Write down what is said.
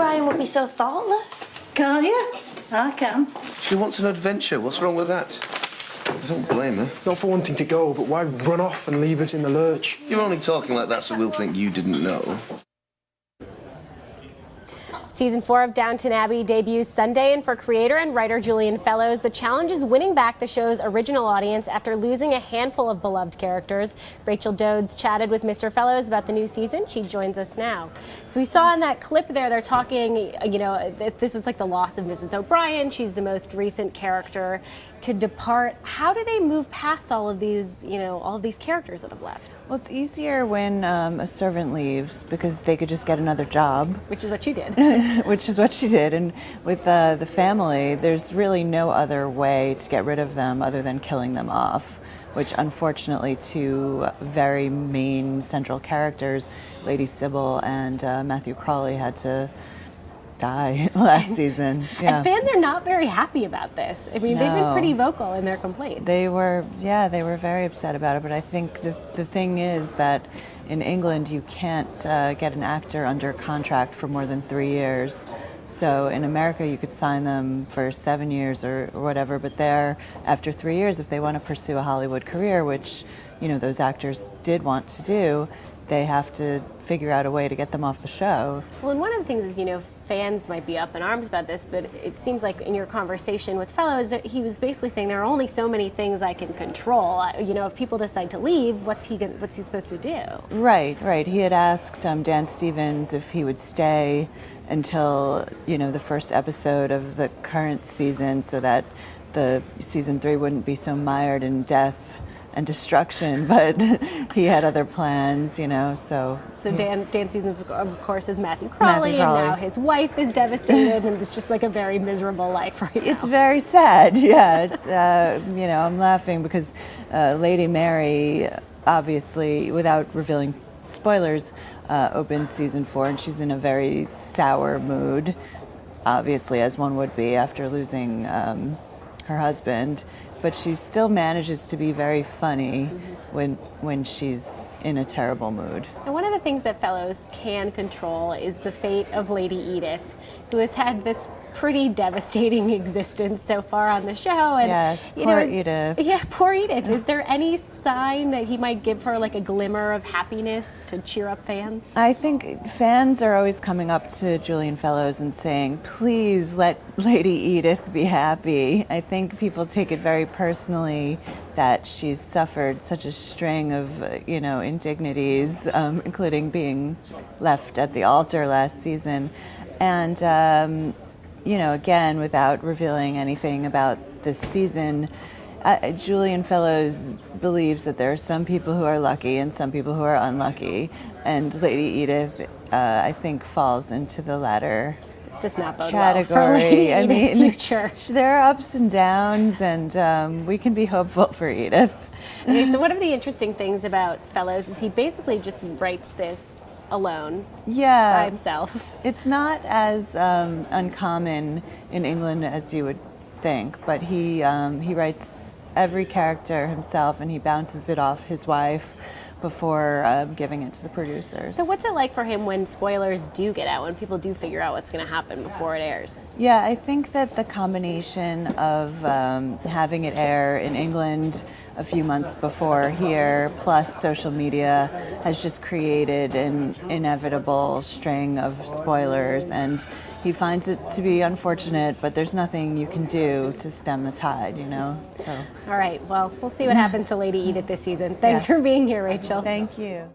Brian would be so thoughtless. Can't you? I can. She wants an adventure. What's wrong with that? I don't blame her. Not for wanting to go, but why run off and leave us in the lurch? You're only talking like that so we'll think you didn't know. Season 4 of Downton Abbey debuts Sunday, and for creator and writer Julian Fellowes, the challenge is winning back the show's original audience after losing a handful of beloved characters. Rachel Dodds chatted with Mr. Fellowes about the new season. She joins us now. So we saw in that clip there, they're talking, this is like the loss of Mrs. O'Brien. She's the most recent character to depart. How do they move past all of these, all of these characters that have left? Well, it's easier when a servant leaves because they could just get another job. Which is what she did. Which is what she did. And with the family, there's really no other way to get rid of them other than killing them off, which unfortunately two very main central characters, Lady Sybil and Matthew Crawley, had to die last season. Yeah. And fans are not very happy about this. I mean, They've been pretty vocal in their complaints. They were very upset about it. But I think the thing is that in England, you can't get an actor under contract for more than 3 years. So in America, you could sign them for 7 years or whatever. But there, after 3 years, if they want to pursue a Hollywood career, which those actors did want to do, they have to figure out a way to get them off the show. Well, and one of the things is, fans might be up in arms about this, but it seems like in your conversation with Fellowes, he was basically saying there are only so many things I can control. If people decide to leave, what's he supposed to do? Right. He had asked Dan Stevens if he would stay until the first episode of the current season, so that the season 3 wouldn't be so mired in death and destruction, but he had other plans, So Dan Stevens, of course, is Matthew Crawley, and now his wife is devastated, and it's just like a very miserable life right now. It's very sad, yeah. It's I'm laughing because Lady Mary, obviously, without revealing spoilers, opens season 4, and she's in a very sour mood, obviously, as one would be after losing her husband. But she still manages to be very funny when she's in a terrible mood. And one of the things that Fellowes can control is the fate of Lady Edith, who has had this pretty devastating existence so far on the show. And, yes, poor Edith. Yeah, poor Edith. Is there any sign that he might give her like a glimmer of happiness to cheer up fans? I think fans are always coming up to Julian Fellowes and saying, please let Lady Edith be happy. I think people take it very personally that she's suffered such a string of, indignities, including being left at the altar last season. And, again, without revealing anything about this season, Julian Fellowes believes that there are some people who are lucky and some people who are unlucky. And Lady Edith, I think, falls into the latter does not bode category. Well for Lady Edith's future. There are ups and downs, and we can be hopeful for Edith. Okay, so one of the interesting things about Fellowes is he basically just writes this alone, by himself. It's not as uncommon in England as you would think, but he writes every character himself, and he bounces it off his wife before giving it to the producers. So what's it like for him when spoilers do get out, when people do figure out what's going to happen before it airs? Yeah, I think that the combination of having it air in England a few months before here, plus social media, has just created an inevitable string of spoilers, and he finds it to be unfortunate, but there's nothing you can do to stem the tide, So. All right, well, we'll see what happens to Lady Edith this season. Thanks for being here, Rachel. Thank you.